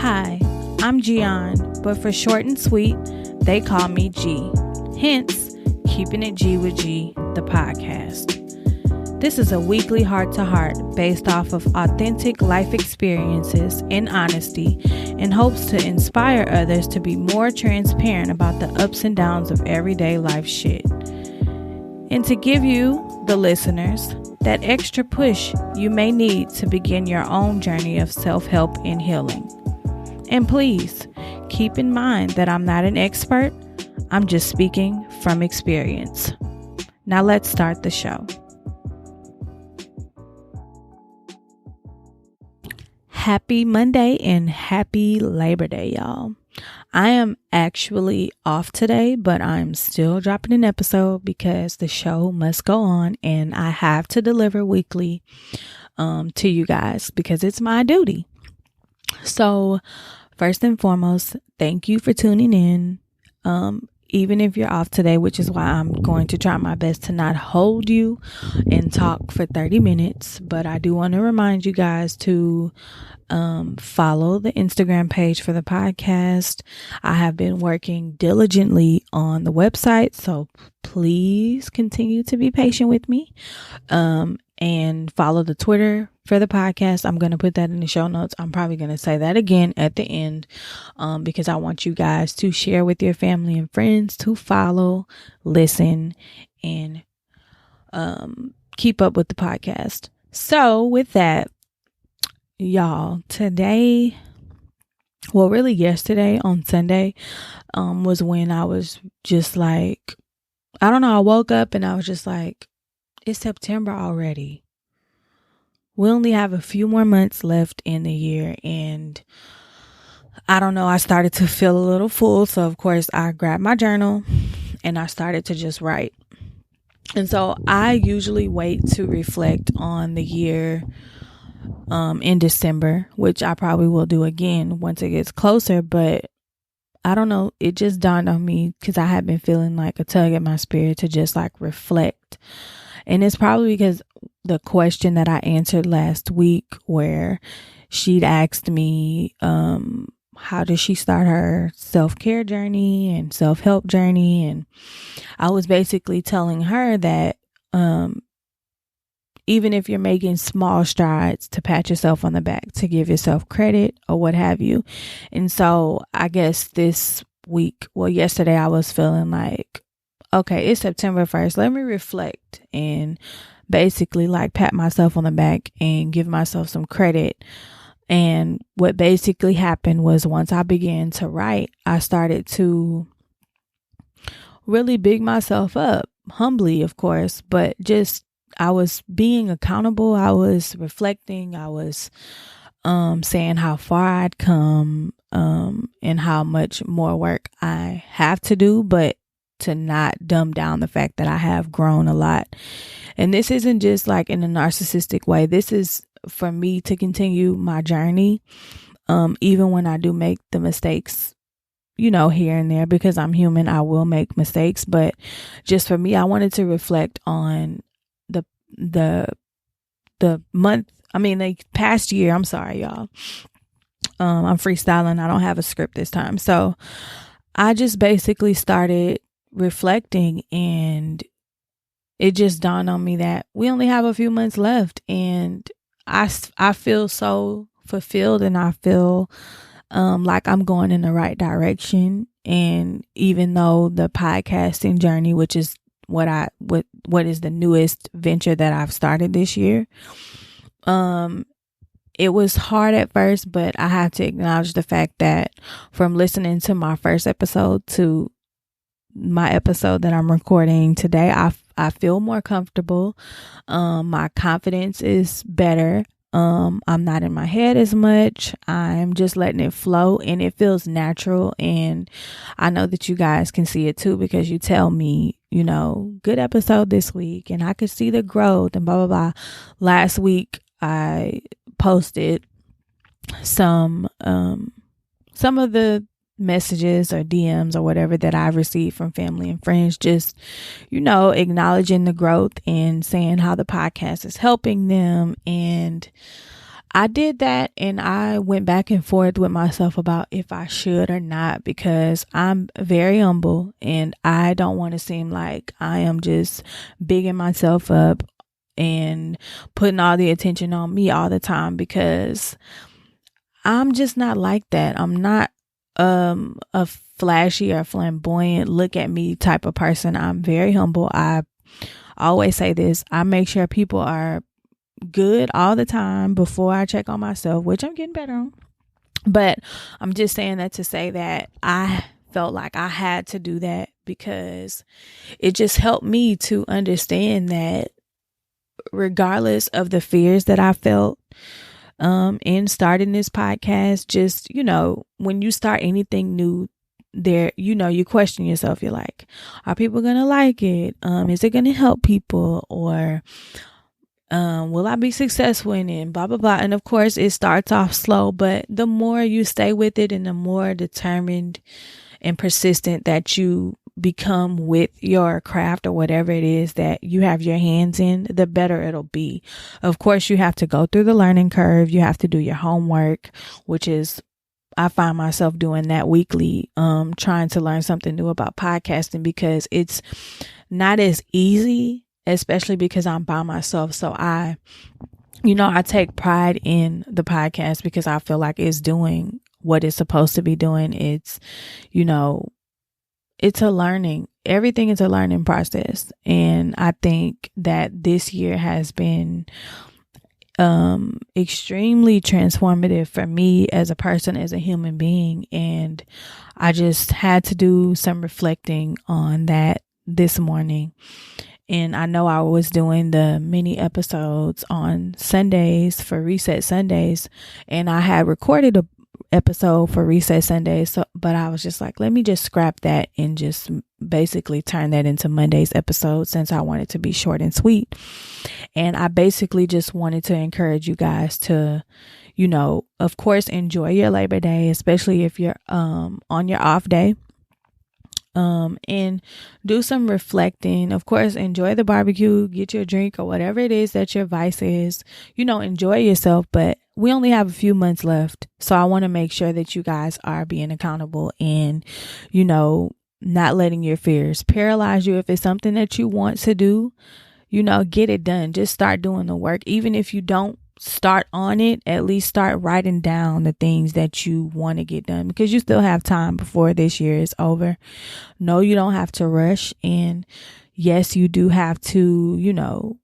Hi, I'm Gian, but for short and sweet, they call me G. Hence, Keeping It G with G, the podcast. This is a weekly heart-to-heart based off of authentic life experiences and honesty in hopes to inspire others to be more transparent about the ups and downs of everyday life shit. And to give you, the listeners, that extra push you may need to begin your own journey of self-help and healing. And please, keep in mind that I'm not an expert. I'm just speaking from experience. Now let's start the show. Happy Monday and happy Labor Day, y'all. I am actually off today, but I'm still dropping an episode because the show must go on and I have to deliver weekly to you guys because it's my duty. So first and foremost, thank you for tuning in. Even if you're off today, which is why I'm going to try my best to not hold you and talk for 30 minutes. But I do want to remind you guys to follow the Instagram page for the podcast. I have been working diligently on the website, so please continue to be patient with me. And follow the Twitter for the podcast. I'm going to put that in the show notes. I'm probably going to say that again at the end because I want you guys to share with your family and friends, to follow, listen, and keep up with the podcast. So with that, y'all, today, well, really yesterday on Sunday was when I was just like, I don't know, I woke up and I was just like, it's September already. We only have a few more months left in the year. And I don't know, I started to feel a little full. So, of course, I grabbed my journal and I started to just write. And so I usually wait to reflect on the year in December, which I probably will do again once it gets closer. But I don't know, it just dawned on me because I have been feeling like a tug at my spirit to just like reflect. And it's probably because the question that I answered last week where she'd asked me, how does she start her self-care journey and self-help journey? And I was basically telling her that, even if you're making small strides, to pat yourself on the back, to give yourself credit or what have you. And so I guess this week, well, yesterday I was feeling like, okay, it's September 1st. Let me reflect and basically like pat myself on the back and give myself some credit. And what basically happened was once I began to write, I started to really big myself up, humbly, of course, but just I was being accountable. I was reflecting. I was saying how far I'd come and how much more work I have to do, but to not dumb down the fact that I have grown a lot. And this isn't just like in a narcissistic way. This is for me to continue my journey. Even when I do make the mistakes, you know, here and there, because I'm human, I will make mistakes. But just for me, I wanted to reflect on the past year. I'm sorry, y'all. I'm freestyling. I don't have a script this time. So I just basically started reflecting, and it just dawned on me that we only have a few months left, and I feel so fulfilled, and I feel like I'm going in the right direction. And even though the podcasting journey, which is what is the newest venture that I've started this year, it was hard at first, but I have to acknowledge the fact that from listening to my first episode to my episode that I'm recording today, I feel more comfortable. My confidence is better. I'm not in my head as much. I'm just letting it flow, and it feels natural. And I know that you guys can see it too, because you tell me, you know, good episode this week, and I could see the growth and blah, blah, blah. Last week I posted some of the messages or DMs or whatever that I've received from family and friends, just, you know, acknowledging the growth and saying how the podcast is helping them. And I did that, and I went back and forth with myself about if I should or not, because I'm very humble and I don't want to seem like I am just bigging myself up and putting all the attention on me all the time, because I'm just not like that. I'm not a flashy or flamboyant look at me type of person. I'm very humble. I always say this. I make sure people are good all the time before I check on myself, which I'm getting better on. But I'm just saying that to say that I felt like I had to do that, because it just helped me to understand that regardless of the fears that I felt in starting this podcast, just, when you start anything new, there, you question yourself. You're like, are people gonna like it? Is it gonna help people? Or will I be successful in it? Blah, blah, blah. And of course, it starts off slow, but the more you stay with it and the more determined and persistent that you become with your craft or whatever it is that you have your hands in, the better it'll be. Of course, you have to go through the learning curve. You have to do your homework, which is, I find myself doing that weekly, trying to learn something new about podcasting, because it's not as easy, especially because I'm by myself. So I take pride in the podcast because I feel like it's doing what it's supposed to be doing. It's, it's a learning. Everything is a learning process. And I think that this year has been extremely transformative for me as a person, as a human being. And I just had to do some reflecting on that this morning. And I know I was doing the mini episodes on Sundays for Reset Sundays, and I had recorded a episode for Reset Sundays. So, but I was just like, let me just scrap that and just basically turn that into Monday's episode, since I want it to be short and sweet. And I basically just wanted to encourage you guys to, of course, enjoy your Labor Day, especially if you're on your off day. And do some reflecting. Of course, enjoy the barbecue, get your drink or whatever it is that your vice is, enjoy yourself. But we only have a few months left. So I want to make sure that you guys are being accountable and, not letting your fears paralyze you. If it's something that you want to do, get it done. Just start doing the work. Even if you don't start on it, at least start writing down the things that you want to get done, because you still have time before this year is over. No, you don't have to rush. And yes, you do have to,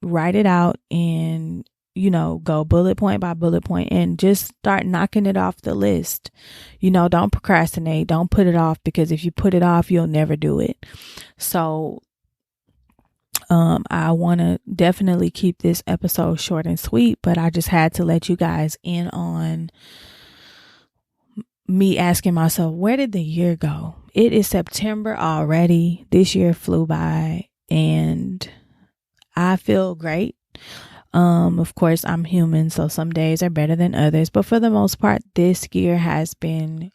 write it out and, go bullet point by bullet point and just start knocking it off the list. Don't procrastinate. Don't put it off, because if you put it off, you'll never do it. So I want to definitely keep this episode short and sweet, but I just had to let you guys in on me asking myself, where did the year go? It is September already. This year flew by and I feel great. Of course, I'm human, so some days are better than others, but for the most part, this year has been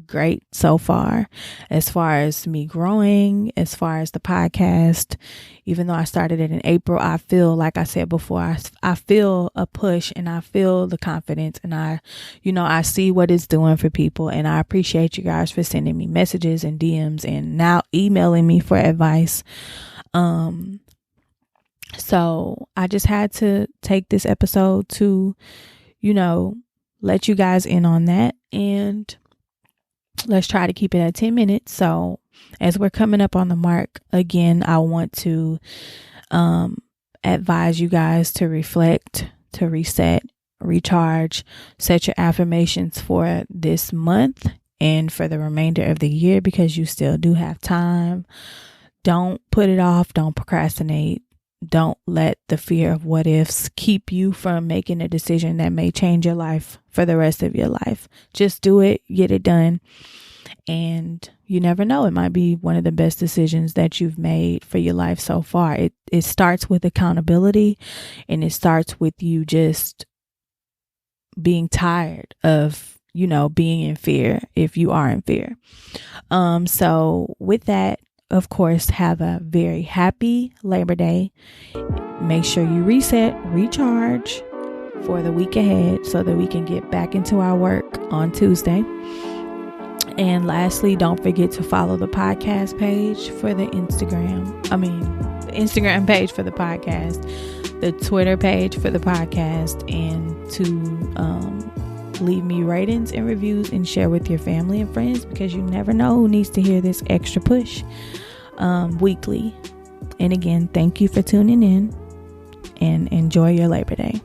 great so far, as far as me growing, as far as the podcast. Even though I started it in April, I feel, like I said before, I feel a push and I feel the confidence, and I see what it's doing for people, and I appreciate you guys for sending me messages and DMs and now emailing me for advice. So I just had to take this episode to, let you guys in on that, and let's try to keep it at 10 minutes. So as we're coming up on the mark, again, I want to advise you guys to reflect, to reset, recharge, set your affirmations for this month and for the remainder of the year, because you still do have time. Don't put it off. Don't procrastinate. Don't let the fear of what ifs keep you from making a decision that may change your life for the rest of your life. Just do it, get it done. And you never know, it might be one of the best decisions that you've made for your life so far. It starts with accountability, and it starts with you just being tired of, being in fear, if you are in fear. So with that, of course, have a very happy Labor Day. Make sure you reset, recharge, for the week ahead so that we can get back into our work on Tuesday. And lastly, don't forget to follow the podcast page for the Instagram page for the podcast, the Twitter page for the podcast, and to leave me ratings and reviews and share with your family and friends, because you never know who needs to hear this extra push weekly. And again, thank you for tuning in, and enjoy your Labor Day.